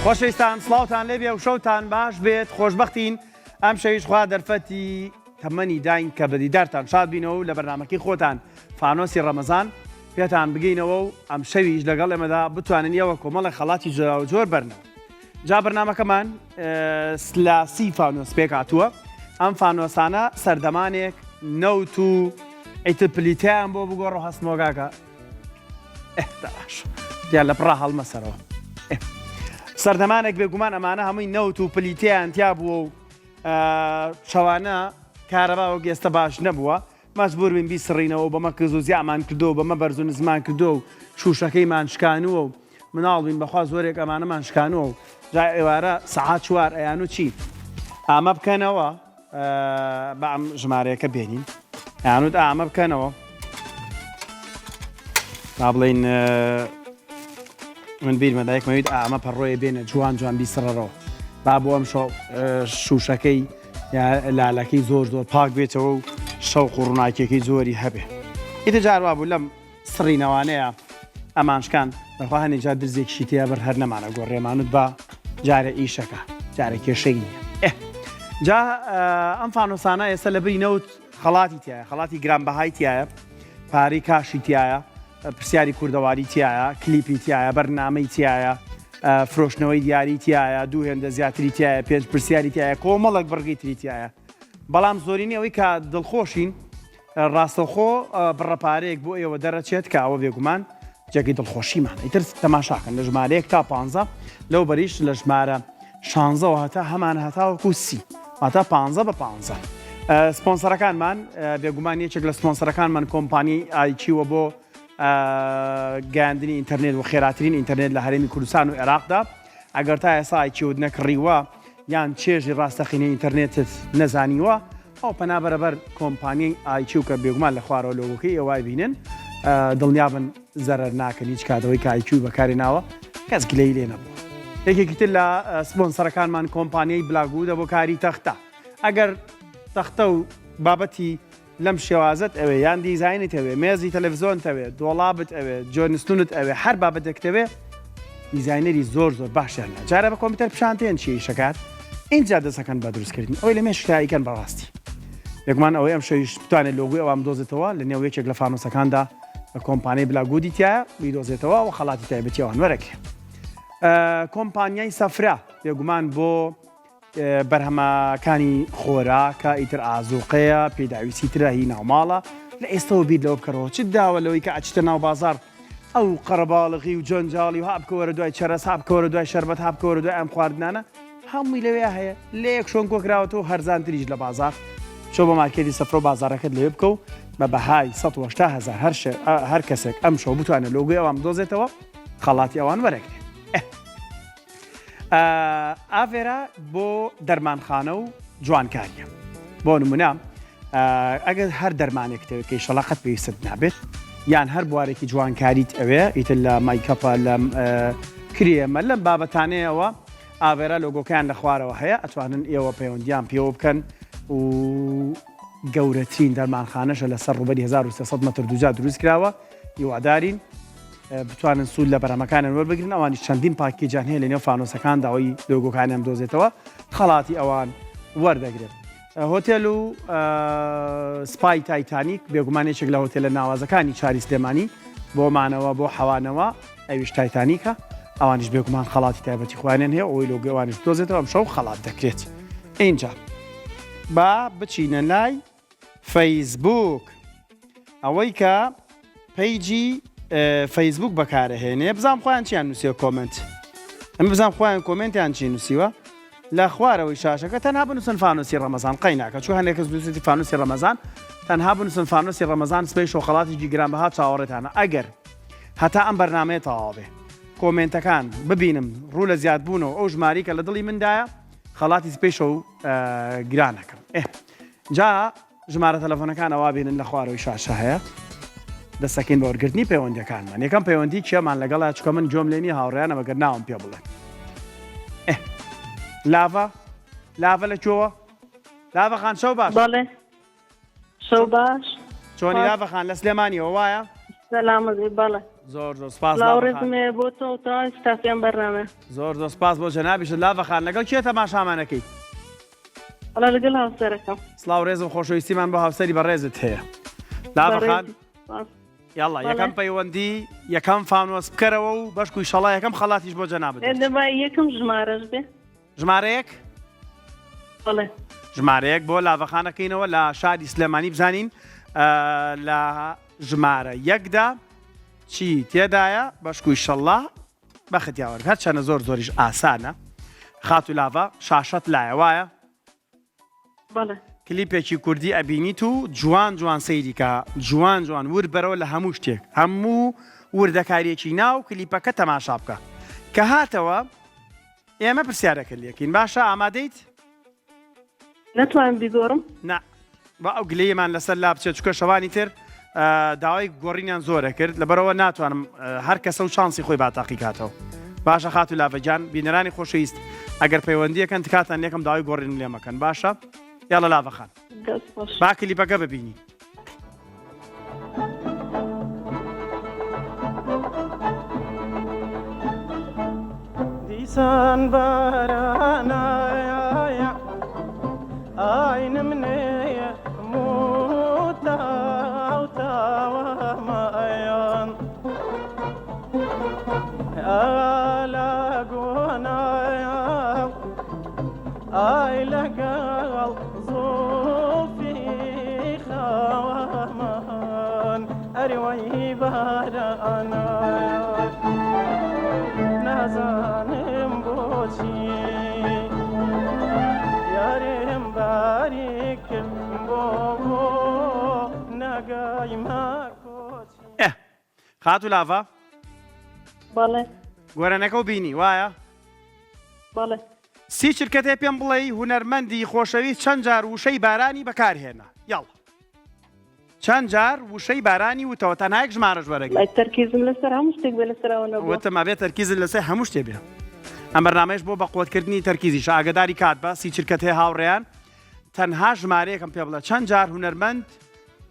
خۆشەویستان سڵاوتان لێبێ و شەوتان باش بێت خۆشبەختین ئەم شەویش خوا دەرفەتی تەمەنی داین کە بەدیدارتان شاد بینەوە و لە بەرنامەکەی خۆتان فانۆسی ڕەمەزان پێتان بگەینەوە و ئەم شەویش لەگەڵ ئێمەدا بتوانن ئێوە کۆمەڵی خەڵاتی جۆرا و جۆر بەرنەوە. جا بەرنامەکەمان سلاسی فانۆس پێک هاتووە. ئەم فانۆسانە سەردەمانێک نەوت و ئەیتپلیتیان بۆ بگۆڕ هەستمۆگاکە باش دیان لە پڕا هەڵمەسەرەوە. سەردەمانێک بێگومان ئەمانە هەمووی نەوت و پلیتیان تیا بووە و شەوانە کارەبا و گێستە باش نەبووە، مەجبور بین بیسڕینەوە و بەمە کز و زیامان کردو بەمە بەرز و نزمان کردو و شوشەکەیمان شکانووە و مناڵ بین بەخوا زۆرێک ئەمانەمان شکانووە و جا ئێوارە سەعات چوار ئەیان و چی ئامە بکەنەوە بە ئەم ژمارەیەکە بێنین یانوت ئامە بکەنەوە با بڵێن من بیر مەدایکمەویت ئامە پەڕۆیە بێنە جوان جوان بیسڕەرەوە با بۆ ئەم شوشەکەی لالەکەی زۆر زۆر پاک بێتەوە و شەوق و ڕووناکیەکەی زۆری هەبێ. ئیتر جاروا بوو لەم سڕینەوانەیە ئەمانشکان بەخوا هەنێک جار درزێکیشی تیا بەر هەر نەمانە گۆڕێمانوت بە جارە ئیشەکە جارە کێشەی نییە. جا ئەم فانۆسانە ئێستا لە بری نەوت خەڵاتی تایە، خەڵاتی گرانبەهای تایە، پارەی کاشی تایە، پرسیاری کوردەواری تایە، کلیپی تایە، بەرنامەی تایە، فرۆشتنەوەی دیاری تایە، دوو هێندە زیاتری تایە، پێنج پرسیاری تایە، کۆمەڵک بڕگەی تری تایە. بەڵام زۆرینی ئەوەی کە دڵخۆشین ڕاستەوخۆ بڕەپارەیەک بۆ ئێوە دەرەچێت کە ئەوە بێگومان جێگەی دڵخۆشیمان. ئیتر تەماشاکەن لە ژمارەیەک تا 15 لەو بەریش لە ژمارە 16 هەتا هەمانە هەتاوەکو سی هەتا 15 بە 15. سپۆنسەرەکانمان بێگومان یەکێک لە سپۆنسەرەکانمان کۆمپانی ئایچیوە بۆ گەیاندنی ئینتەرنێت و خێراترین ئینتەرنێت لە هەرێمی کوردستان و عێراقدا. ئەگەر تا ئێستا ئایچیوت نەکڕیوە یان چێژی ڕاستەقینەی ئینتەرنێتت نەزانیوە ئەو پەنا بەرەبەر کۆمپانیای ئایچیو کە بێگومان لە خوارەوە لۆگۆکەی ئێوای بینن دڵنیابن زەرەر ناکەن هیچ کاتەوەی کە ئایچیو بەکارێناوە کەس گلەی لێ نەبووە. یەکێکی تر لە سپۆنسەرەکانمان کۆمپانیای بلاگودە بۆ کاری تەختە. ئەگەر تەختە و بابەتی لەم شێوازت ئەوێ یان دیزاینت ئەوێ مێزی تەلەڤیزۆنت ئەوێ دۆڵابت ئەوێ جۆنستونت ئەوێ هەر بابەتێکتەوێ دیزاینەری زۆر زۆر باشیانە جارە بە کۆمپیوتەر پیشانتێن چی شکات اینجا دەسەکەن بە دروستکردن ئەوی لە مێشتاییکەن بەڕاستی یەکمان ئەوەی ئەم شەویش بتوانێت لۆگوی ئەوام دۆزێتەوە لە نێو یەکێک لە فانۆسەکاندا کۆمپانیای بلاگودی تایە بیدۆزێتەوە و خەڵاتی تایبەتیەوان وەرەکرێ. کۆمپانیای سەفرا بێگومان بۆ بەرهەمەکانی خۆراکە ئیتر ئازوقەیە پێداویستی ترهی ناوماڵە لە ئێستەوە بیر لەوە بکەڕەوە چ داوە لەوەی کە ئەچتە ناو بازار ئەو قەرەباڵغی و جۆنجاڵی و هابکەوەرە دوای چەرەس هابکەوەرە دوای شەربەت هابکەوەرە دوای ئەم خواردنانە هەمووی لەوێ هەیە لە یەک شۆن کۆکراوەتەوە هەرزان تریش لە بازار چۆ بە مارکێتی سەفرە و بازارەکەت لەوێ بکە و بە بەهای 180,000 هەر کەسێک ئەم شەو بتوانێت لۆگۆی ئەوام دۆزێتەوە خەڵاتی ئەوان وەرەگرێت. ئافێرە بۆ دەرمانخانە و جوانکاریە بۆ نمونە ئەگەر هەر دەرمانێکتەوە کەی شەڵاقەت پێویست نابێت یان هەر بوارێکی جوانکاریت ئەوێ ئیتر لە مایکەپە لە کرێمە لەم بابەتانەیەوە ئاڤێرە لۆگۆکەیان لە خوارەوە هەیە ئەتوانن ئێوە پەیوەندیان پێوە بکەن و گەورەترین دەرمانخانەشە لەسەر ڕوبەری 1300 مەتر دووجا دروست کراوە هیوادارین بتوانن سوود لە بەرهەمەکانیان وەربگرن ئەوانی چەندین پاکێجان هەیە لە نێو فانۆسەکان داوای لۆگۆکانیان دۆزێتەوە خەڵاتی ئەوان وەردەگرێت. هۆتێل و سپای تایتانیک بێگومان یەکێک لە هۆتێلە ناوازەکانی چاری سلێمانی بۆ مانەوە بۆ حەوانەوە ئەویش تایتانیکە ئەوانیش بێگومان خەڵاتی تایبەتی خوانیان هەیە ئەوی لۆگۆوانیش دۆزێتەوە ئەم شەو خەڵات دەکرێت. اینجا با بچینە لای فەیسبوک ئەوەی کە پەیجی فەیسبوک بەکارەهێنێ بزانم خۆیان چیان نووسیوە کۆمنت ئەمە بزانم خۆیان کۆمنتیان چی نووسیوە لە خوارەوەی شاشەکە تەنها بنووسن فانۆسی ڕەمەزان قەی ناکە چوو هەندێک کەس نووسێتی فانۆسی ڕەمەزان تەنها بنووسن فانۆسی ڕەمەزان سبەی شۆخەڵاتێکی گرانبەها چاوەڕێتانە ئەگەر هەتا ئەم بەرنامەیە تەواو بێ کۆمنتەکان ببینم ڕوو لە زیادبوونەوە ئەو ژماری کە لە دڵی مندایە خەڵاتی سپێشە و گرانەکەم. جا ژمارە تەلەفۆنەکان ئەوا بینن لە خوارەوەی شاشە هەیە دەستەکەین بە وەرگرتنی پەیوەندیەکانمان یەکەم پەیوەندی چێمان لەگەڵا چکە من جۆم لێنی هاوڕێیانە بەگەر ناوم پێ بڵێن لاڤە لە کۆوە لاڤە خان شەو باش بەڵێ شەو باش چۆنی لاڤە خان لە سلێمانیەوە وایە سەلامەتی بەڵێ زۆر سپاس لاوڕێزمێ بۆ تۆ تا ستافیان بەرنامە زۆر سپاس بۆ جەنابیشت لاڤەخان لەگەڵ کێ تەماشامانەکەی وەڵا لەگەڵ هاوسەرەکەم سڵاو ڕێزم خۆشەویستیمان بۆ هاوسەری بەڕێزت هەیە لاڤەخان یاڵا یەکەم پەیوەندی یەکەم فانۆس بکەرەوە و بەشک و ئیشەڵا یەکەم خەڵاتیش بۆ جەنابەت دەبا یەکەم ژمارەش بێ ژمارەیەک بەڵێ ژمارەیەک بۆ لاڤەخانەکەینەوە لە شاری سلێمانی بزانین لە ژمارە یەکدا چی تێدایە بەشک و ئیشەڵا بەختیاوەرگ هەرچەنە زۆریش ئاسانە خات و لاڤە شاشەت لایە وایە بەڵێ کلیپێکی کوردی ئەبینیت و جوان سەیریکە جوان ور بەرەوە لە هەموو شتێک هەموو وردەکاریەکی ناو کلیپەکە تەماشا بکە کە هاتەوە ئێمە پرسیارەکە لێکین باشە ئامادەیت؟ نەتوانم بیگۆڕم؟ نا بە ئەو گلەیەمان لەسەر لا بچێت چکە شەوانی تر داوای گۆڕینیان زۆرە کرد لەبەرەوە ناتوانم هەر کەسە و شانسی خۆی باتاقی کاتەوە باشە خات و لاڤەجان بینەرانی خۆشەویست ئەگەر پەیوەندیەکەن تکاتان یەکەم داوای گۆڕین لێ مەکەن باشە یاڵە لاڤەخان با کلیپەکە ببینی دیسان بارانایە ئاینم نەیە موتاوتاوەمەیان ئالا گۆنایە ئای لەگەڵ زۆفی خاوەمان ئەریوەی بارانایە نازانم بۆچی یارم باری کرد بۆ نەگای ماکۆچی خات و لاڤە بەڵێ گۆرانەکە و بینی وایە بەڵێ سی چرکەتێ پێم بڵێ هونەرمەندی خۆشەویست چەند جار وشەی بارانی بەکارهێنا یاڵە چەند جار وشەی بارانی وتەوە تەنها یەک ژمارەش وەرەگرە تەرکیزم لەسەر هەموو شتێک بێ لەسەرەوە نەبووە وتم ئەبێت تەرکیزت لەسەر هەموو شتێ بێ ئەم بەرنامەیەش بۆ بەقوتکردنی تەرکیزیش ئاگداری کات بە سی چرکەت هەیە هاوڕێیان تەنها ژمارەیەکم پێ بڵێ چەند جار هونەرمەند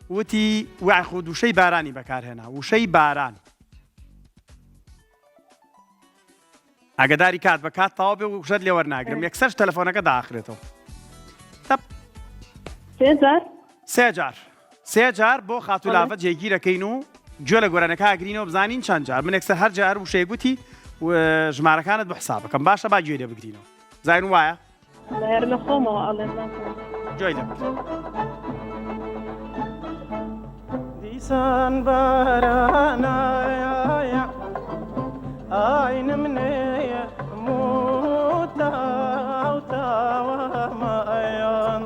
وتی وعخود وشەی بارانی بەکارهێنا وشەی باران ئاگداری کات بە کات تەواو بێ و وشەت لێ وەرناگرم یەکسەر تەلەفۆنەکە داخرێتەوە سێ جار بۆ خات و لاڤە جێگیرەکەین و گوێ لە گۆرانەکە ئاگرینەوە بزانین چەند جار من یەکسەر هەر جار وشەیە گوتی ژمارەکانت بە حساب بکەم باشە با گوێ لێ بگرینەوە زاین وایە لە خۆمەوە ئەڵێم گوێی لێ بگرین دیسان بارانایە ئاینم نەیە موتاوتاوەمەیان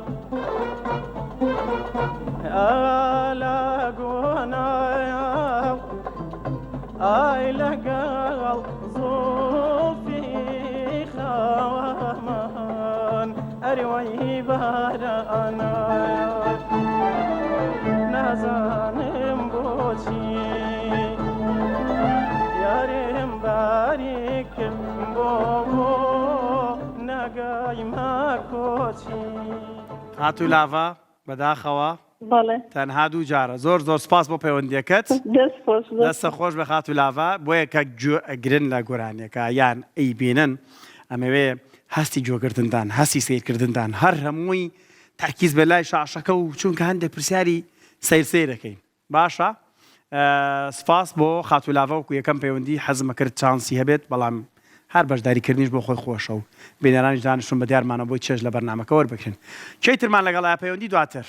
ئالا گۆنایە ئای لەگەڵ زۆفی خاوەمان ئەریوەی بارانایە نازانم بۆچی یارم باری کرد بۆ نەگای ماکۆچی هات و لاڤە بەداخەوە تەنها دوو جارە زۆر سپاس بۆ پەیوەندیەکەت دەستە خۆش بە خات و لاڤە بۆیە کە گرن لە گۆرانیەکە یان ئەی بینن ئەمەوێ هەستی جۆگرتندان هەستی سیرکردندان هەر هەمووی تاکیز بە لای شاشەکە و چونکە هەندێک پرسیاری سیرسیرەکەین باشە سپاس بۆ خات و لاڤە وکو یەکەم پەیوەندی حەزمە کرد چانسی هەبێت بەڵام هەر بەشداریکردنیش بۆ خۆی خۆشە و بینەرانیش دانیشتون بە دیارمانە بۆی چێژ لە بەرنامەکە وەربگرن کەیترمان لەگەڵ پەیوەندی دواتر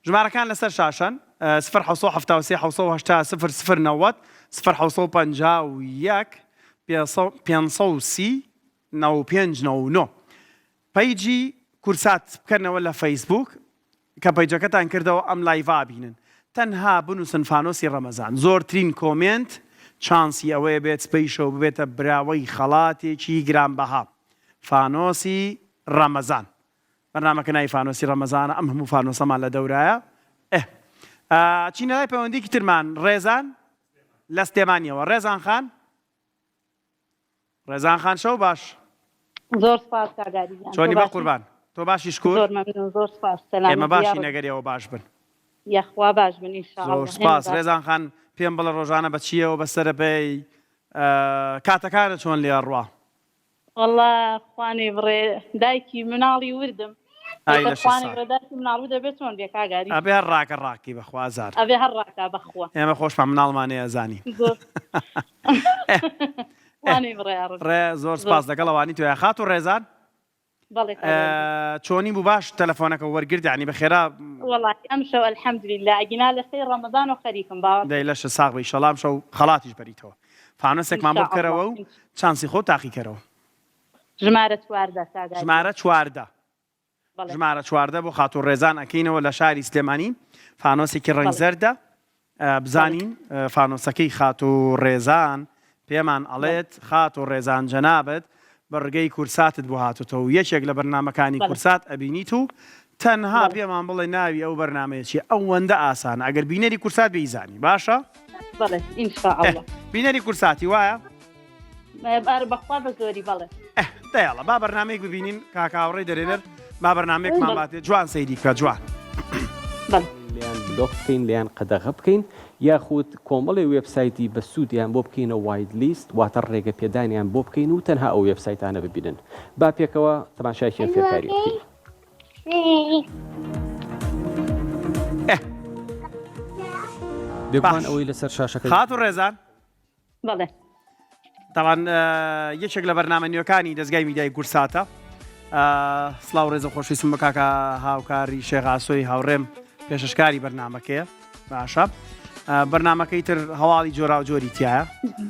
ژمارەکان لەسەر شاشەن 0 530 پەیجی کورسات بکەنەوە لە فەیسبوک کە پەیجەکەتان کردەوە ئەم لایڤا بینن تەنها بنووسن فانۆسی ڕەمەزان زۆرترین کۆمنت چانسی ئەوەیە بێت سپەیشەوە ببێتە براوەی خەڵاتێکی گرانبەها فانۆسی ڕەمەزان بەرنامەکە ناوی فانۆسی ڕەمەزانە ئەم هەموو فانۆسەمان لە دەورایە چینەلای پەیوەندیکی ترمان ڕێزان لە سلێمانیەوە ڕێزان خان شەو باش زۆر سپاس کاگاریان چۆنی بە قوربان تۆ باشی شکور زۆر مەمنون زۆر سپاس ئێمە باشی نەگەریەوە باش بن یاخوا باش بن زۆر سپاس ڕێزان خان پێم بڵە ڕۆژانە بە چیەوە بەسەرە بێی کاتەکانە چۆن لێ ڕوا والله خوانی بڕێ دایکی مناڵی وردم دایکی مناڵ دەبێت چۆن بێ کاگاری ئەبێ هەر ڕاکە ڕاکی بەخوازار ئەبێ هەر ڕاکە بەخوا ئێمە خۆشمان مناڵمانەیە زانی ڕێ زۆر سپاس لەگەڵەوانی توێ خات و ڕێزان چۆنی بوو باش تەلەفۆنەکە وەرگرت ینی بەخێرا وڵاتی ئەم شەو ئەلحەمدولیلا ئەگینا لە خەی ڕەمەدان و خەریکم باوە دەی لەشە ساغ بی شەڵام شەو خەڵاتیش بەریتەوە فانۆسێکمان بۆ بکەرەوە و چانسی خۆ تاقی کەرەوە ژمارە چواردە کاگاری ژمارە چواردە ژمارە چواردە بۆ خات و ڕێزان ئەکەینەوە لە شاری سلێمانی فانۆسێکی ڕەنگ زەردە بزانین فانۆسەکەی خات و ڕێزان پێمان ئەڵێت خات و ڕێزان جەنابەت بەڕگەی کورساتت بۆ هاتوتەوە یەکێک لە بەرنمەکانی کورسات ئەبینیت و تەنها پێمان بڵێ ناوی ئەو بەرنمەیەکی ئەوەندە ئاسانە ئەگەر بینەری کورسات بیزانی باشە؟ بینەری کورساتی وایە؟ بەخوا بە زۆری بەڵێ دەیاڵە با بەرنمەیەک ببینین کاکاوڕێی دەرێنەر با بەرنمەیەکمان باتێت جوان سەیری بکە جوان لیان بلۆک بکەین لیان قەدەغە بکەین یاخود کۆمەڵی وێبسایتی بە سوودیان بۆ بکەینە واید لیست واتە ڕێگە پێدانیان بۆ بکەین و تەنها ئەو وێبسایتانە ببینن با پێکەوە تەماشایشیان فێرکاری بکەین بێگومان ئەوەی لەسەر شاشەکە خات و ڕێزان بەڵێ تاوان یەکێک لە بەرنامە نوێەکانی دەستگای میدیای کورساتە سڵاو ڕێزە خۆشویستم بە کاکە هاوکاری شێغاسۆی هاوڕێم پێششکاری بەرنمەکەیە باشە بەرنمەکەی تر هەواڵی جۆرا و جۆری تایە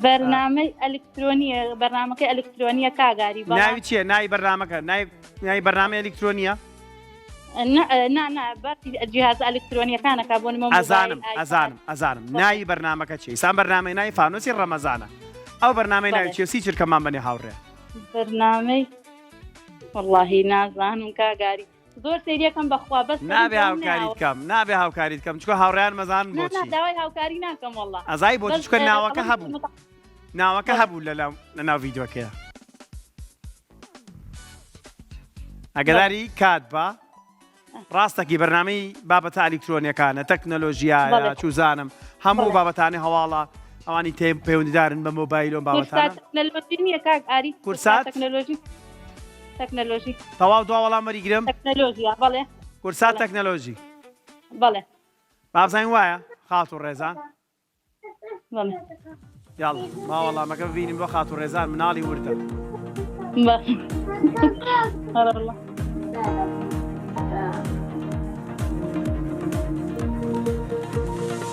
بەرنامەی ئەلکترۆنیە بەرنمەکەی ئەلکترۆنیە کاگاری ناوی چییە ناوی بەرنمەکە ناوی بەرنامە ئەلکترۆنیە جیهاز ئەلکترۆنیەکانەکە بۆ نمە ئەزانم ناوی بەرنمەکە چی ئسان بەرنامەی ناوی فانۆسی ڕەمەزانە ئەو بەرنامەی ناوی چیە سی چرکەمان بەنێ هاوڕێ بەرنامەی واللهی نازانم کاگاری زۆر سریەکەم بەخوا بەس نابێ هاوکاریت بکەم نابێ هاوکاریت بکەم چکە هاوڕێیان مەزان بۆچی داوای هاوکاری ناکەم والله ئەزای بۆچی چکە ناوەکە هەبوو لە ناو ڤیدیۆکەیە ئەگەداری کات بە ڕاستەکی بەرنامەی بابەتە ئەلکترۆنیەکانە تەکنەلۆژیایە چوزانم هەموو بابەتانی هەواڵە ئەوانی پەیوەندیدارن بە مۆبایلۆ بابەتانە کورسات تەکنەلۆژی تەواو دوا وەڵام وەریگرم تەکنەلۆژیە بەڵێ کورسات تەکنەلۆژی بەڵێ بابزانین وایە خات و ڕێزان بەڵێ یاڵ ما وەڵامەکە ببینیم بۆ خات و ڕێزان مناڵی وردە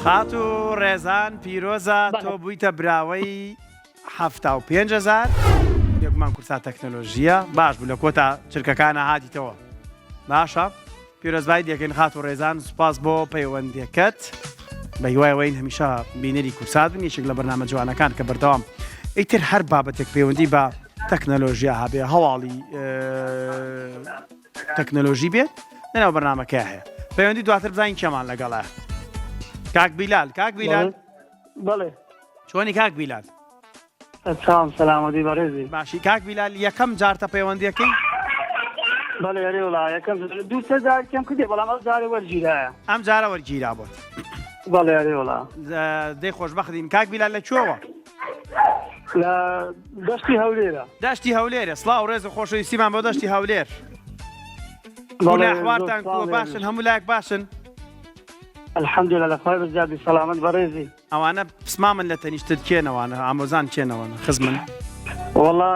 خات و ڕێزان پیرۆزە تۆ بوویتە براوەی 75,000 یەکمان کورسات تەکنەلۆژیە باش بوو لە کۆتا چرکەکانە هاتیتەوە باشە پیرۆزبای دەکەین خات و ڕێزان سوپاس بۆ پەیوەندیەکەت بە هیوایەوەین هەمیشە بینەری کورسات بن یەکێک لە بەرنامە جوانەکان کە بەردەوام ئیتر هەر بابەتێک پەیوەندی بە تەکنەلۆژیا هەبێ هەواڵی تەکنەلۆژی بێت لەناو بەرنامەکە هەیە پەیوەندی دواتر بزانین کێمان لەگەڵە کاک بیلال بەڵێ چۆنی کاک بیلال سەلامەتی بەڕێزی باشی کاک بیلال یەکەم جارتە پەیوەندیەکەی بەڵێ هەرێ وڵا یەکەم دوو سێ جارکەم کردێ بەڵام ئەو جارێ وەرگیرایە ئەم جارە وەرگیرا بۆت بەڵێ هەرێ وڵا دەی خۆشبەختین کاک بیلال لە کوێوە لە دەشتی هەولێرە دەشتی هەولێرە سڵاو ڕێز و خۆشەویستیمان بۆ دەشتی هەولێر ئەحوالتان کووە باشن هەموو لایەک باشن الحەمدولە لە خوای بەزیادی سەلامەت بەڕێزی ئەوانە پسمامن لە تەنیشتت کێنەوەوانە ئامۆزان کێنەوەنە خزمن وەڵا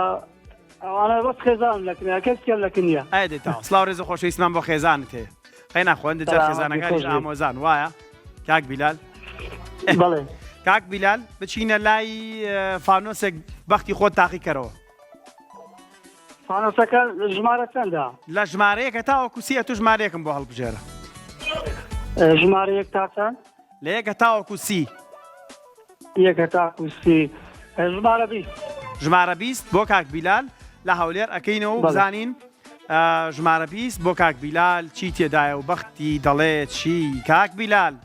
ئەوانە بەس خێزانم لەکنیا کەسکێن لەکنیە ئەدێتەوە سڵاو ڕێز و خۆشەویستمان بۆ خێزانت هەیە خەی ناخۆن دەجار خێزانەکانیش ئامۆزان وایە کاک بیلال بەڵێ کاک بیلال بچینە لای فانۆسێک بەختی خۆت تاقی کەرەوە فانۆسەکە ژمارە چەندە لە ژمارەیەکە تاوەکو سیە تو ژمارەیەکم بۆ هەڵبژێرە ژمارە یەک تا چەند لە یەکە تاوەکو سی یەکە تاکو سی ژمارە 20 ژمارە 20 بۆ کاک بیلال لە هەولێر ئەەکەینەوە و بزانین ژمارە 20 بۆ کاک بیلال چی تێدایە و بەختی دەڵێت چی کاک بیلال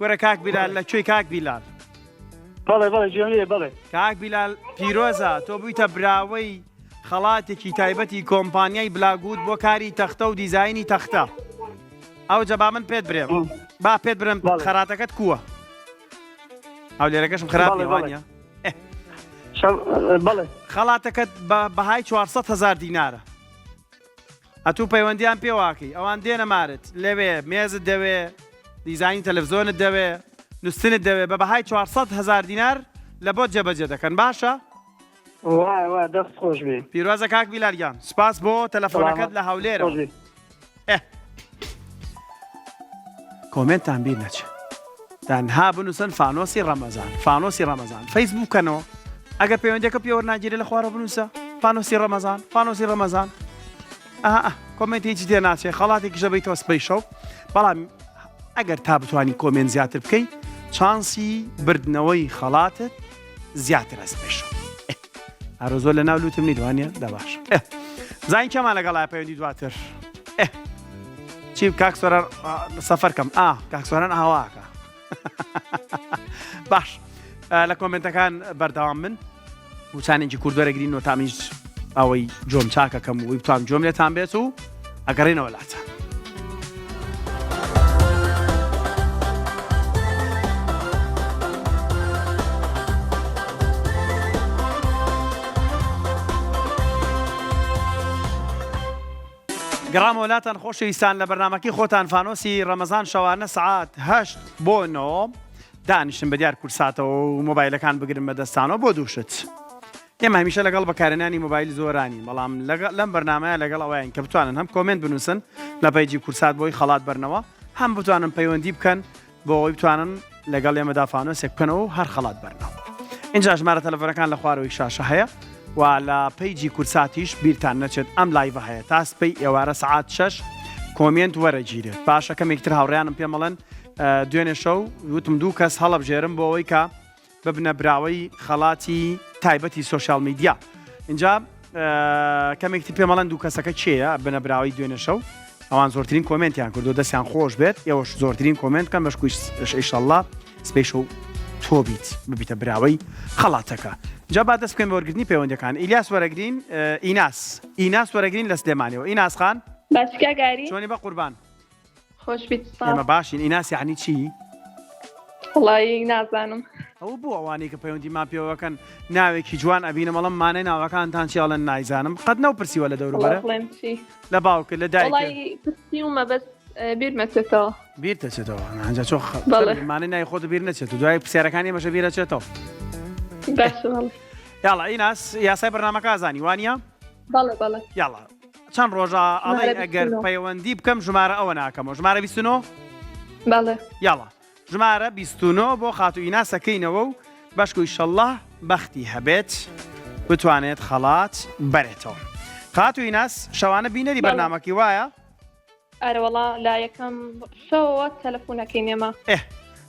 گۆرە کاک بیلال لەکوێی کاک بیلال بەڵێ بەڵێ جێنێ بەڵێ کاک بیلال پیرۆزە تۆ بوویتە براوەی خەڵاتێکی تایبەتی کۆمپانیای بلاگوود بۆ کاری تەختە و دیزاینی تەختە ئەو جەبا من پێت برێم با پێت برم خەراتەکەت کووە ئەو لێرەکەشم خراپ وانە بەڵێ خەڵاتەکەت بەهای 400,000 دینارە ئەتوو پەیوەندیان پێ واکەی ئەوان دێنە مارت لەوێ مێزت دەوێ دیزانی تەلەڤیزۆنت دەوێ نووسنت دەوێ بە بەهای 400,000 دینار لە بۆ جێبەجێ دەکەن باشە؟ وای دەست خۆش بێ پیرۆزە کاک بیلاریان سپاس بۆ تەلەفۆنەکەت لە هەولێرە کۆمنتتان بیر نەچێ تەنها بنووسن فانۆسی ڕەمەزان فەیسبووکەنەوە ئەگەر پەیوەندیەکە پێوە ناگیرێ لە خوارە بنووسە فانۆسی ڕەمەزان کۆمنت هیچی تێ ناچێ خەڵاتێکی ژەبەیتەوە سبەی شەو بەڵام ئەگەر تا بتوانی کۆمنت زیاتر بکەی چانسی بردنەوەی خەڵاتت زیاتر ئەسبەی شەو هەرۆ زۆر لە ناو لوتم نی دوانیە دەباش زین کەمان لەگەڵای پەیوەندی دواتر چی کاک سۆران سەفەرکەم کاک سۆران ئاواکە باش لە کۆمنتەکان بەردەوام من وچانێکی کوردوەرەگرین و تامیش ئەوەی جۆم چاکەکەم و بتوانم جۆم لێتان بێت و ئەگەڕێنەوە لاتە گەڕام وڵاتان خۆشەویستان لە بەرنامەکەی خۆتان فانۆسی ڕەمەزان شەوانە سەعات 8 بۆ 9 دانیشتن بە دیار کورساتەوە و مۆبایلەکان بگرن بەدەستانەوە بۆ دووشت ئێمە هەمیشە لەگەڵ بەکارهێنانی مۆبایل زۆرانی بەڵام لەم بەرنامەیە لەگەڵ ئەوەیان کە بتوانن هەم کۆمنت بنووسن لە پەیجی کورسات بۆی خەڵات بەرنەوە هەم بتوانن پەیوەندی بکەن بۆ ئەوەی بتوانن لەگەڵ ئێمەدا فانۆسێک بکەنەوە و هەر خەڵات بەرنەوە اینجا ژمارە تەلەفۆنەکان لە خوارەوەی شاشە هەیە و لە پەیجی کورساتیش بیرتان نەچێت ئەم لایڤە هەیە تا سبەی ئێوارە سەعات 6 کۆمنت وەرەگیرێت باشە کەمێکتر هاوڕێیانم پێ مەڵەن دوێنێ شەو وتم دوو کەس هەڵەبژێرم بۆ ئەوەی کە ببنە براوەی خەڵاتی تایبەتی سۆشیال میدیا اینجا کەمێکتی پێ مەڵەن دوو کەسەکە چێە بنە براوەی دوێنێ شەو ئەوان زۆرترین کۆمنتیان کردو دەستیان خۆش بێت ئێوەش زۆرترین کۆمنت کەم بەشکوش ئینشەڵڵا سبەی شەو تۆ بیت ببیتە براوەی خەڵاتەکە جا با دەست بکەین بە وەرگرتنی پەیوەندیەکان ئیلیاس وەرەگرین ئیناس وەرەگرین لە سلێمانیەوە ئیناس خان باشکە گاری چۆنی بە قوربان خۆش بیت ئێمە باشین ئیناس یعنی چی؟ وڵی نازانم ئەوە بوو ئەوانەی کە پەیوەندیمان پێوەکەن ناوێکی جوان ئەبینە مەڵم مانەی ناوەکانتان چیاڵەن نایزانم قەت نەوپرسیوە لە دەوروبەرە لە باوکە لە دایکمە بەس بیر مەچێتەوە بیر دەچێتەوە ئەنجا چۆ مانەی نای خۆت بیر نەچێت و دوای پرسیارەکانی مەشە بیرەچێتەوە یاڵا ئیناس یاسای بەرنامەکە ئازانی وانە؟ بەڵێ یاڵا چەند ڕۆژە ئەڵێ ئەگەر پەیوەندی بکەم ژمارە ئەوە ناکەمەوە ژمارە 29 بەڵێ یاڵا ژمارە 29 بۆ خاتو ئیناسەکەینەوە و بەشکو ئینشەڵڵا بەختی هەبێت بتوانێت خەڵات بەرێتەوە خاتو ئیناس شەوانە بینەری بەرنامەکەی وایە؟ ئەرەوەڵا لا یەکەم شەوە تەلەفۆنەکەی نێمە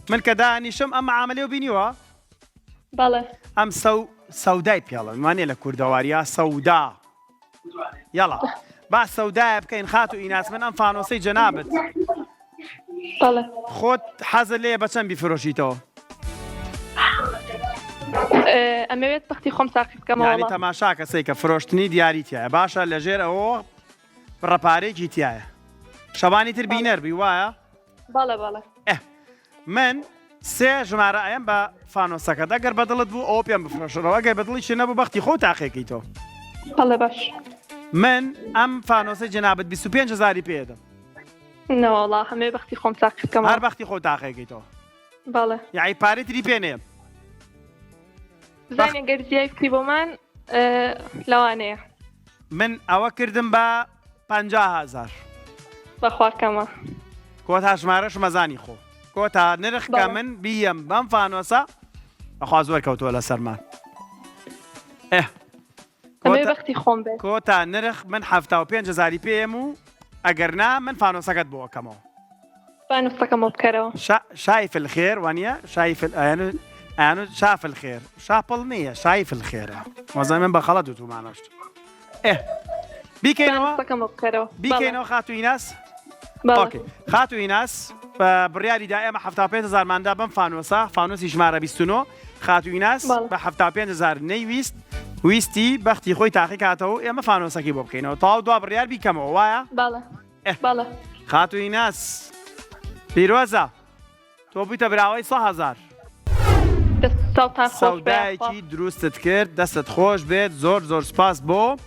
من کە دانیشم ئەم عاملێ و بینیوە؟ بەڵێ ئەم سەودای پێڵن وانێ لە کوردەواریە سەودا یاڵا با سەودایە بکەین خاتو ئیناس من ئەم فانۆسەی جەنابەت بەڵێ خۆت حەزت لێ بە چەند بیفرۆشیتەوە؟ ئەمەوێت بەختی خۆم ساقی بکەمەوە یعنی تەماشا کەسەی کە فرۆشتنی دیاری تایە باشە لەژێر ئەوە ڕەپارێکی تایە شەوانی تر بینەربی وایە؟ بەڵێ من سێ ژمارە ئەم بە فانۆسەکە ئەگەر بەدڵت بوو ئەو پێم بفرۆشەوە ئەگەر بەدڵی چ نەبوو بەختی خۆ تاقیەکەیتەوە بەڵێ باش من ئەم فانۆسە جەنابەت 25,000 پێدەم نەوەڵا هەمێ بەختی خۆم ساقی بکەمەوە هەر بەختی خۆ تاقیەکەیتەوە بەڵێ یعنی پارەی تری پێ نێم زانێ گەر زیای بکەی بۆمان لەوانەیە من ئەوە کردم بە 50,000 بەخواکەمە کۆتا ژمارەش مەزانی خۆ کۆتا نرخکە من بیەم بەم فانۆسە ئەخوا زۆر کەوتووە لە سەرمان بەختی خۆم بێت کۆتا نرخ من 75,000 پێم و ئەگەر نا من فانۆسەکەت بۆ ئەەکەمەوە فانۆسەکەمە بکەرەوە شای فلخێر وانە شای ئەیانو شاف الخێر شاپڵ نییە شای فلخێرە وەزای من بە خەڵەت دوتومانەشت بیکەینەوە خاتو ئیناس خاتو ئیناس بڕیاریدا ئێمە 75,000 ماندا بەم فانۆسە فانۆسی ژمارە 29 خاتو ئیناس بە 75,000 نەیویست ویستی بەختی خۆی تاقی کاتەوە ئێمە فانۆسەکی بۆ بکەینەوە تاو دوا بڕیار بیکەمەوە وایە؟ بەڵێ خاتووی ناس پیرۆزە تۆ بوویتە براوەی 100,000 سەودایەکی دروستت کرد دەستت خۆش بێت زۆر سپاس بۆ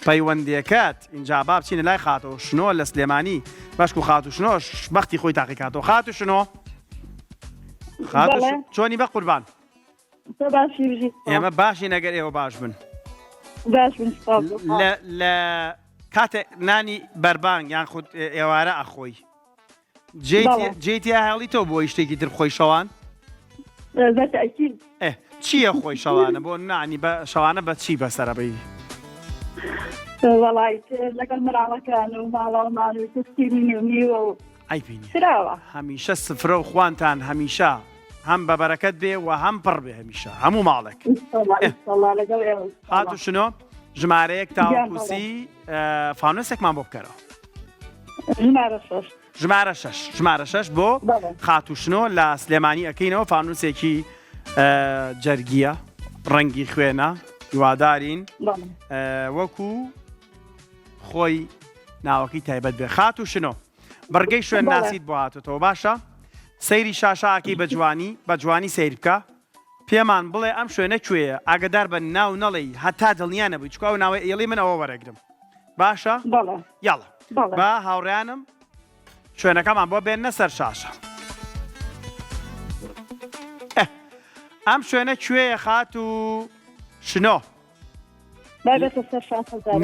پەیوەندیەکەت اینجا با بچینە لای خاتۆ شنۆ لە سلێمانی بەشک و خاتو شنۆش بەختی خۆی تاقیکاتەوە خاتو شنۆ چۆنی بە قوربان ئێمە باشی نەگەر ئێوە باش بن لە کاتێک نانی بەربانگ یان خود ئێوارە ئەخۆی جێتی هەڵی تۆ بۆی شتێکی تر خۆی شەوان چییە خۆی شەوانە بۆ نانی بە شەوانە بە چی بەسەرەبەی لەگەڵ مراوەکان و ماڵاومان و تستیرینی و ئەیبینی هەمیشە سفرە و خوانتان هەمیشە هەم بە بەرەکەت بێ و هەم پڕ بێ هەمیشە هەموو ماڵێک هاتو شنۆ ژمارەیەک تاوەکوسی فانوسێکمان بۆ بکەرەوە ژمارە 6 بۆ خاتوشنۆ لە سلێمانی ئەەکەینەوە فانوسێکی جەرگیە ڕەنگی خوێنە هیوادارین وەکو خۆی ناوەکەی تایبەت بێ خاتوشنۆ بەرگەی شوێن ناسیت بۆ هاتوتەوە باشە سەیری شاشاکەی بە جوانی سیر بکە پێمان بڵێ ئەم شوێنە کوێیە ئاگدار بە ناو نەڵێ هەتا دڵنیانە بووی چکاو ناوەی ئێڵی من ئەوە وەرەگرم باشە یاڵە با هاوڕیانم شوێنەکەمان بۆ بێنە سەر شاشە ئەم شوێنە کوێیە خات و شنۆ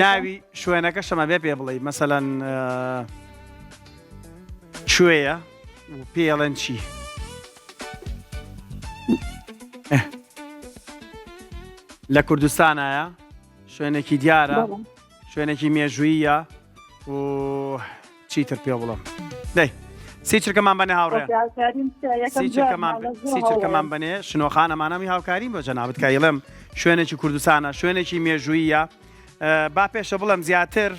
ناوی شوێنەکە شەمە بێ پێ بڵێ مەسەلەن کوێیە و پێڵەن چی لە کوردستانایە شوێنێکی دیارە شوێنێکی مێژوویە و چیتر پێ بڵم دەی سیچرکەمان بەنێ هاوڕێ سیچرکەمان بەنێ شنۆخانەمانەمی هاوکاریم بۆ جەنابەت کایڵم شوێنێکی کوردستانە شوێنێکی مێژوویە با پێشە بڵم زیاتر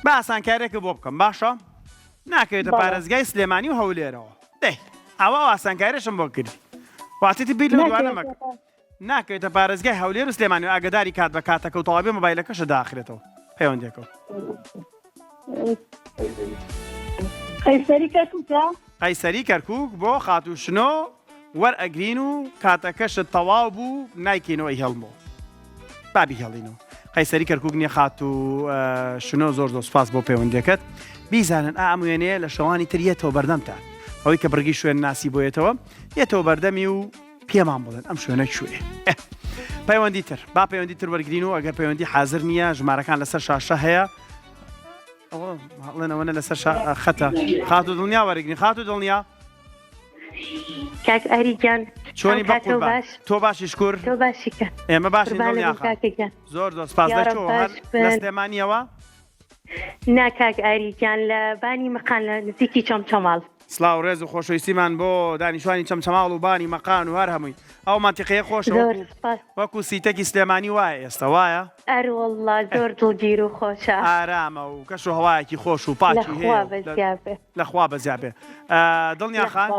با ئاسانکارێکە بۆ بکەم باشە ناکەوێتە پارێزگای سلێمانی و هەولێرەوە دەی ئەوە ئاسانکارێشم بۆ کردی واتیتی بیر لە دوانە مەکە ناکەوێتە پارێزگای هەولێر و سلێمانی و ئاگداری کات بە کاتەکە و تەواوی مۆبایلەکەشە داخرێتەوە پەیوەندێکەوە قەیسەری کەرکووک بۆ خاتوشنۆ وەرئەگرین و کاتەکەشت تەواو بوو نایکەینەوەی هەڵمەوە بابی هێڵینەوە قەیسەری کەرکووک نییە خات و شنۆ زۆر سوپاس بۆ پەیوەندەکەت بیزانن ئەم وێنەیە لە شەوانی تر یەتەوە بەردەمتە ئەوەی کە بڕگی شوێن ناسی بۆیێتەوە یەتەوە بەردەمی و پێمان بڵێن ئەم شوێنە کوێ پەیوەندی تر با پەیوەندی تر وەرگین و ئەگەر پەیوەندی حاضر نییە ژمارەکان لەسەر شاشە هەیە ئەوەنە لەسەر خەتە خات و دڵنیا وەرگین خات و دڵنیا کاک ئەریگیان چۆنی باش تۆ باشی شکر تۆ باشیکە ئێمە باش زۆر سپاس دەچۆ لە سلێمانیەوە ناکاک ئاریگیان لە بانی مەقان لە نزیکی چۆمچەماڵ سلااو ڕێز و خۆشەویستیمان بۆ دانیشتوانی چەمچەماڵ و بانی مەقان و هەر هەمووی ئەو مانتیقەیە خۆشە وەکو سیتەکی سلێمانی وایە ئێستا وایە ئەروەڵڵا زۆر دڵگیر و خۆشە ئارامە و کەش و هەوایەکی خۆش و پاکی هەیە لەخوا بەزیابێ دڵنیا خان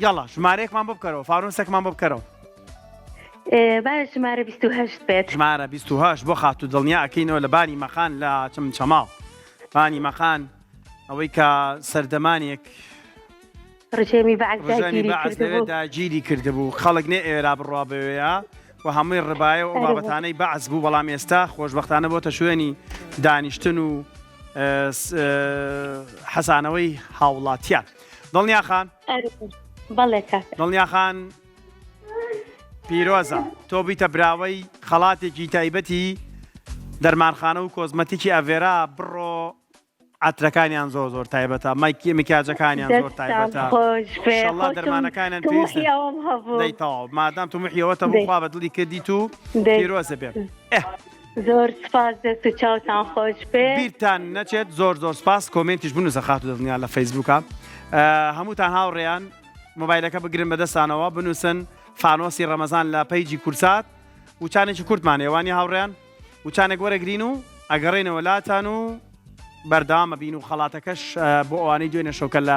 یاڵا ژمارەیەکمان بۆ بکەرەوە فارۆنسێکمان بۆ بکەرەوە باش ژمارە 28 بێت ژمارە 28 بۆ خات و دڵنیا ئەکەینەوە لە بانی مەقان لە چەمچەماڵ بانی مەقان ئەوەی کە سەردەمانێک ڕژێمی داگیری کردبوو خەڵک نێ ئێرا بڕوا بوێە و هەمووی ڕبایە و بابەتانەی بەعز بوو بەڵام ئێستا خۆشبەختانە بۆتە شوێنی دانیشتن و حەزانەوەی هاوڵاتیان دڵنیا خان دڵنیا خان پیرۆزە تۆ بیتە براوەی خەڵاتێکی تایبەتی دەرمانخانە و کۆزمەتیکی ئەڤێرا بڕۆ عترەکانیان زۆر تایبەتە مکیاجەکانیان زۆر تایبەتە دەرمانەکانیان دەیتەواو مادام تو محیەوەتە بخوا بە دڵی کردی تو پیرۆزە بێ زۆر سپاس دەست و چاوتان خۆش بێ بیرتان نەچێت زۆر سپاس کۆمنتیش بنووسە خات و دڵنیا لە فەیسبووکە هەمووتان هاوڕێیان مۆبایلەکە بگرن بەدەستانەوە بنووسن فانۆسی ڕەمەزان لە پەیجی کورسات وچانێکی کورتمان ێوانی هاوڕێیان وچانێک وەرەگرین و ئەگەڕێنەوە لاتان و بەردەوامە بین و خەڵاتەکەش بۆ ئەوانەی دوێنە شەوکە لە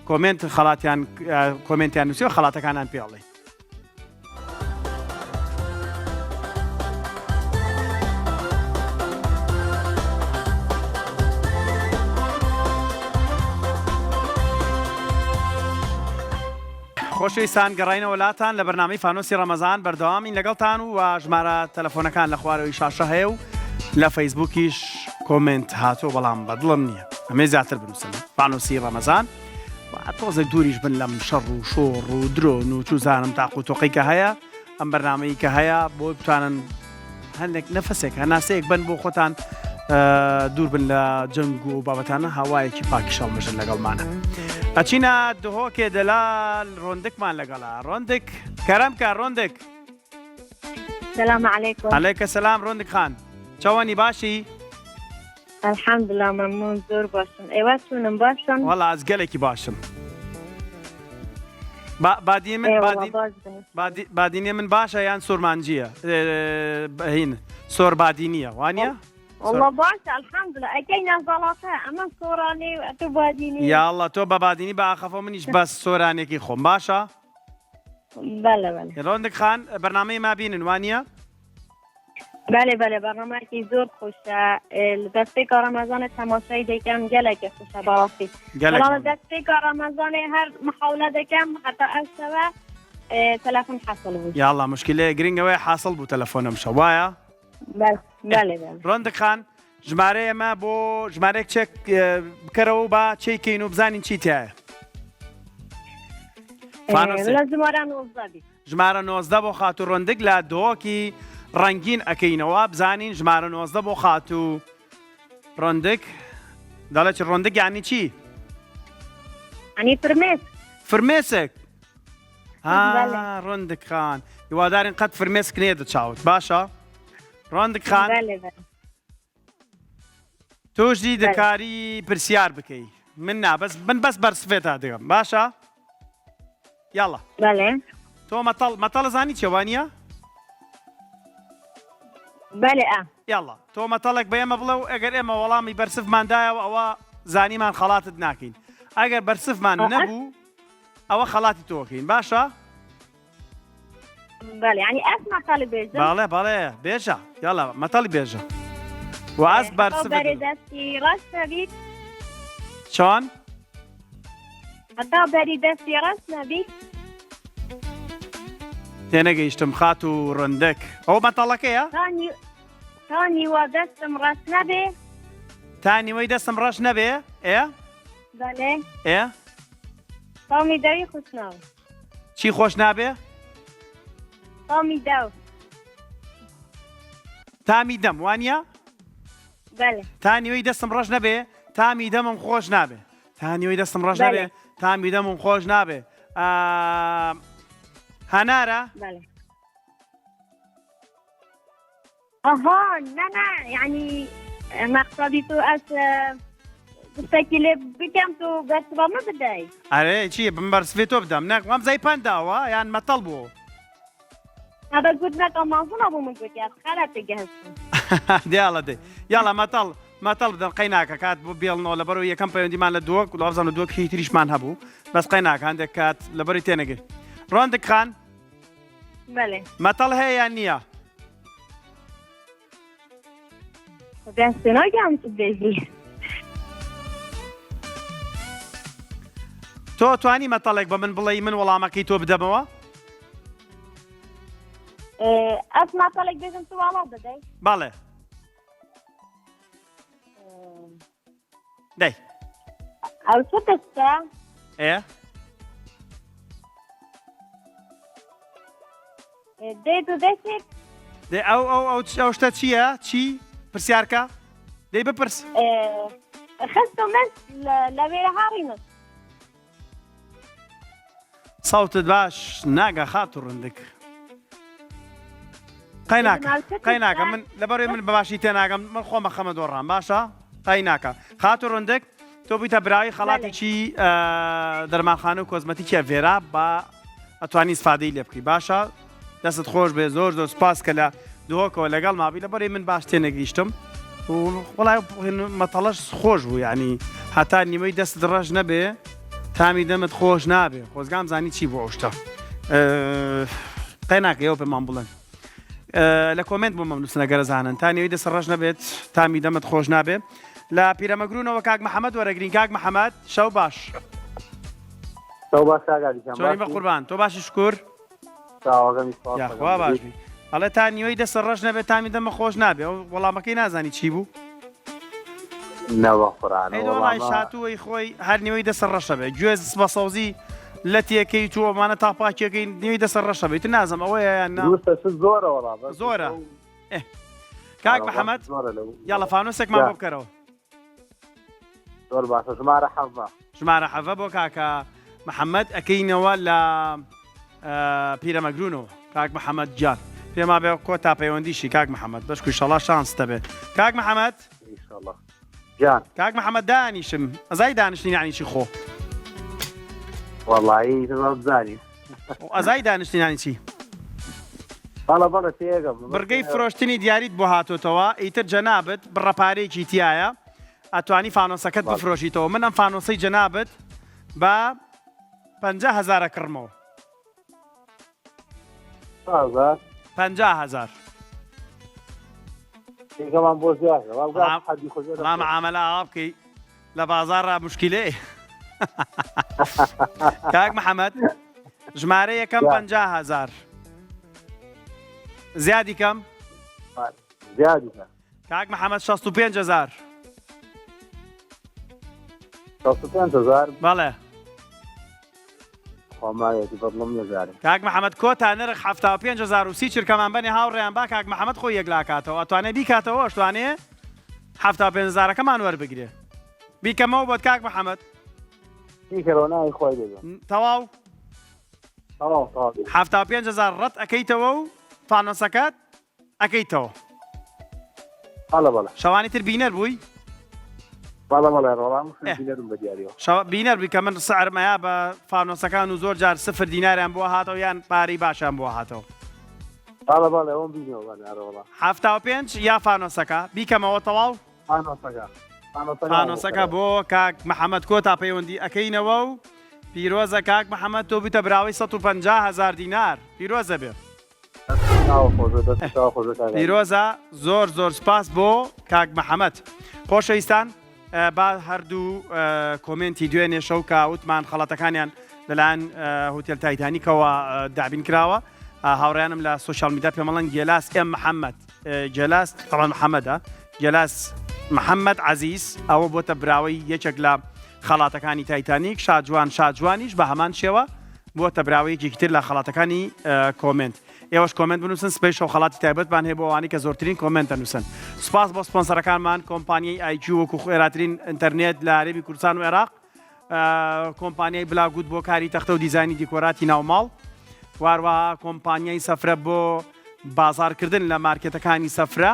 کۆمنت کۆمنتیان نووسیەوە خەڵاتەکانان پێڵێ خۆشەویستان گەڕینە وڵاتان لە بەرنامەی فانۆسی ڕەمەزان بەردەوامین لەگەڵتان و ژمارە تەلەفۆنەکان لە خوارەوەی شاشە هەیە و لە فەیسبووکیش کۆمنت هاتۆ بەڵام بەدڵم نییە ئەمێ زیاتر بنووسن فانۆسی ڕەمەزان تۆزێک دووریش بن لەم شەڕ و شۆڕ و درۆن و چوزانم تاق و تۆقی کە هەیە ئەم بەرنامەی کە هەیە بۆ بتوانن هەندێک نەفەسێک هەناسەیەک بن بۆ خۆتان دوور بن لە جەنگ و بابەتانە هاوایەکی پاکی شەڵمەژن لەگەڵمانە ئەچینە دهۆکێ دەلال ڕۆندکمان لەگەڵا ڕۆندک کەرەم کە ڕۆندک السلام عليكم. عەلەیکە سەلام ڕۆندک خان چاوانی باشی الحمد لله ممنون زۆر باشم ئێوە چونم باشن وەڵا ئەس گەلێکی باشم بادینێ من باشە یان سۆرمانجیە هین سۆر بادینیە وانە والله باشە الحمد لله ئەگەی نەزاڵاتە ئەمە سۆرانێ و ئەتو بادینی یاڵڵا تۆ بە بادینی بە ئاخەفە منیش بەس سۆرانێکی خۆم باشە بەڵێ بەڵێ ڕۆندک خان بەرنامەی ما بینن وانە بەڵێ بەڵێ بەڕەمایکی زۆر خۆشە دەستێکا ڕەمەزانە تەماشای دەکەم گەلێکە خۆشە بەڕاستی بەڵام دەستێکا ڕەمەزانێ هەر محاولە دەکەم هەتا ئەشەوە تەلەفۆن حاصل بوو یاڵڵا مشکلەیە گرنگەوەی حاصل بوو تەلەفۆنم شە وایە بەڵێ ڕۆندک خان ژمارە ئێمە بۆ ژمارەیەک چێک بکەرەوە بە چێکین و بزانین چی تایە ژمارە 19 بۆ خاتو ڕۆندک لە دۆکی ڕەنگین ئەەکەینەوە بزانین ژمارە 19 بۆ خاتو ڕۆندک دەڵێت ڕۆندک یانی چی؟ ئەنی فرمێس فرمێسێک ڕۆندک خان هیوادارین قەت فرمێسک نێدە چاوت باشە ڕۆندک خان تۆژی دەکاری پرسیار بکەی من نا من بەس بەرسفێت تا دەگەم باشە؟ یاڵە تۆ مەتەڵ زانی چێوانە؟ بەڵێ یاڵە تۆ مەتەڵێک بە ئێمە بڵێ و ئەگەر ئێمە وەڵامی بەرسفماندایەوە ئەوە زانیمان خەڵاتت ناکەین ئەگەر بەرسفمان نەبوو ئەوە خەڵاتی تۆکەین باشە؟ بەڵێ ینی ئەس مەتەڵی بێژە بەڵێ بێژە یاڵە مەتەڵی بێژە و ئەس بەرسف دەستی ڕاست نەبیت چۆن؟ هەتا بەری دەستی ڕاست نەبیت تێنەگەیشتم خات و ڕندەک ئەو مەتەڵەکەیە؟ تانی وا دەستم ڕاست نەبێ تانی وەی دەستم ڕەش نەبێ ئێ؟ بەڵێ ئێ؟ تامی دەوی خوش ناوە چی خۆش نابێ؟ تامی دەو تامی دەم وانە؟ بەڵێ تانیوەی دەستم ڕەش نەبێ تامی دەمم خۆش نابێ تانیوەی دەستم ڕەش نەبێ تامی دەمم خۆش نابێ هەنارە؟ بەڵێ ئەها نەنا یعنی مەقسەدی تو ئەس دستێکی لێ بکەم تو بەرسبامە بدەی ئەرێ چی بم بەرسفێ تۆ بدەم نەک وام زای پەنداوە یان مەتەڵ بوو هذا قلت لك مازونا ابو من قلت يا خالة تجهزهم ديالا دي يلا مەتەڵ بدەن قەیناکە کات بۆ بێڵنەوە لەبەرەوە یەکەم پەیوەندیمان لە دۆک و لەوازان لە دۆک هیتریشمان هەبوو بەس قەیناکە هەندێک کات لەبەری تێنەگەی ڕۆندک خان بەڵێ مەتەڵ هەیە یان نییە؟ دەستێناگەم تو بێژی تۆ توانی مەتەڵێک بە من بڵێ من وەڵامەکەی تۆ بدەمەوە؟ ئەس مەتەڵێک بێژم تو وەڵام بدەی بەڵێ دەی ئەو چ دەستە؟ دەی تو دەستێک دەی ئەو شتە چییە؟ چی؟ پرسیارکە؟ دەی بپرس خستم من لە وێرە هاڕینت ساوتت باش ناگە خات و ڕندک قەیناکە من لەبەروی من بەباشی تێناگەم من خۆمە خەمە دۆڕام باشە؟ قەیناکە خات و ڕندک تۆ بوویتە براوی خەڵاتێکی دەرمانخانە و کۆزمەتیکیە ڤێرا بە ئەتوانی سفادەی لێ بکەی باشە؟ دەست خۆش بێ زۆر سپاس کە لە دۆکەوە لەگەڵ مابی لەبەرەی من باش تێنەگەیشتم وڵای مەتەڵەش خۆش بوو یعنی هەتا نیمەی دەست ڕەش نەبێ تامی دەمت خۆش نابێ خۆزگام زانی چی بۆ ئەوشتە قەیناکە ئێوە پێمان بڵێن لە کۆمنت بۆ مەنووسنە گەرەزانن تا نێوی دەست ڕەش نەبێت تامی دەمت خۆش نابێ لە پیرەمەگرونەوە کاک محەممەد وەرەگرین کاک محەممەد شەو باش چۆنی بە قوربان تۆ باشی شکر یاخوا باشی ئەڵێ تا نیوەی دەسە ڕەش نەبێت تامی دەمە خۆش نابێ وەڵامەکەی نازانی چی بوو وڵی شاتووەی خۆی هەر نیوەی دەسە ڕەشە بێت گوێز بە سەوزی لە تێکەی تووەمانە تاپاکیەکەی نیوەی دەسە ڕەشە بێت نازم ئەوەیە زۆرە کاک محەممەد یاڵە فانۆسێکمان بۆ بکەرەوە ژمارە حەڤە بۆ کاکە محەممەد ئەەکەینەوە لە پیرەمەگرونەوە کاک محەممەد جان پێما بێ کۆ تا پەیوەندیشی کاک محەممەد بەشکوی شەڵا شانستە بێت کاک محەممەد کاک محەممەد دانیشم ئەزای دانیشتنی یعنیچی خۆ ئەزای دانیشتنیانی چی بڕگەی فرۆشتنی دیاریت بۆ هاتوتەوە ئیتر جەنابەت بڕەپارێکی تایە ئەتوانی فانۆسەکەت بفرۆشیتەوە من ئەم فانۆسەی جەنابەت بە 50,000 کڕمەوە 50,000 معاملە ئاوا بکەی لە بازاڕ موشکیلێ کاک محەممەد ژمارە یەکەم 50,000 زیادی کەم کاک محەممەد 65,000 بەڵێ کاک محەممەد کۆتا نرخ 75,030 چرکەمان بەنێ هاوڕێیان با کاک محەممەد خۆی یەکلاکاتەوە ئەتوانێت بیکاتەوە شتوانێ 75,000ەکەمان وەربگرێ بیکەمەوە بۆت کاک محەممەد تەواو 75,000 ڕەت ئەەکەیتەوە و فانۆسەکەت ئەەکەیتەوە شەوانی تر بینەر بووی بینەر بووی کە من سعرمەیە بە فانۆسەکان و زۆر جار 0 دیناریان بۆ هاتەوە یان پارەی باشیان بۆ هاتەوە 75 یا فانۆسەکە بیکەمەوە تەواو فانۆسەکە بۆ کاک محەممەد کۆتا پەیوەندی ئەەکەینەوە و پیرۆزە کاک محەممەد تۆ بیتە براوی 150,000 دینار پیرۆزە بێ پیرۆزە زۆر سپاس بۆ کاک محەممەد خۆشەویستان با هەردوو کۆمنتی دوێنێ شەو کە وتمان خەڵاتەکانیان لەلایەن هۆتێل تایتانیکەوە دابین کراوە هاوڕیانم لە سوۆشال میدیا پێمەڵەن گێلاس ئێم محەممەد گێلاس تەڵان محەممەدە گێلاس محەممەد عەزیز ئەوە بۆتە براوەی یەکێک لە خەڵاتەکانی تایتانیک شاجوانیش بە هەمان شێوە بۆتە براوەیەکی تر لە خەڵاتەکانی کۆمنت ئێوەش کۆمنت بنووسن سپیش و خەڵاتی تایبەتمان هەیە بۆ ئەوانی کە زۆرترین کۆمنتە نووسن سوپاس بۆ سپۆنسەرەکانمان کۆمپانیای ئایکی وەکو خێراترین ئینتەرنێت لە عەرەبی کوردستان و عێراق کۆمپانیای بلاگوود بۆ کاری تەختە و دیزانی دیکۆراتی ناوماڵ واروەها کۆمپانیای سەفرە بۆ بازارکردن لە مارکێتەکانی سەفرە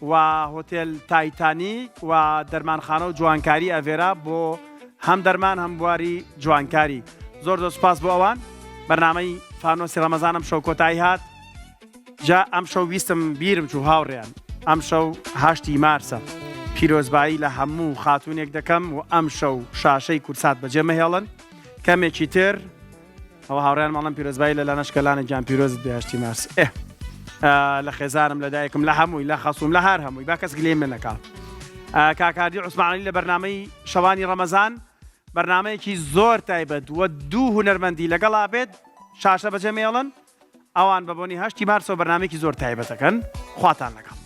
و هۆتێل تایتانیک و دەرمانخانە و جوانکاری ئەڤێرا بۆ هەم دەرمان هەم بواری جوانکاری زۆر سوپاس بۆ ئەوان بەرنامەی فانۆسی ڕەمەزانم شەو کۆتایی هات جا ئەم شەو ویستم بیرم چوو هاوڕێیان ئەم شەو 8 مارسە پیرۆزبایی لە هەموو خاتونێک دەکەم و ئەم شەو شاشەی کورسات بەجێ مەهێڵن کەمێکی تر ئەوە هاوڕێیان ماڵم پیرۆزبایی لە لەنەشکەلانە گیان پیرۆزت بە 8 مارس لە خێزانم لە دایکم لە هەمووی لە خەسووم لە هەر هەمووی با کەس گلێ من نەکا کاکاردی عوسمانی لە بەرنامەی شەوانی ڕەمەزان بەرنامەیەکی زۆر تایبەت و دوو هونەرمەندی لەگەڵا بێت شاشە بەجێ مێڵن ئەوان بە بۆنی 8 مارسەوە بەرنامەیەکی زۆر تایبەتەکەن خواتان لەگەڵ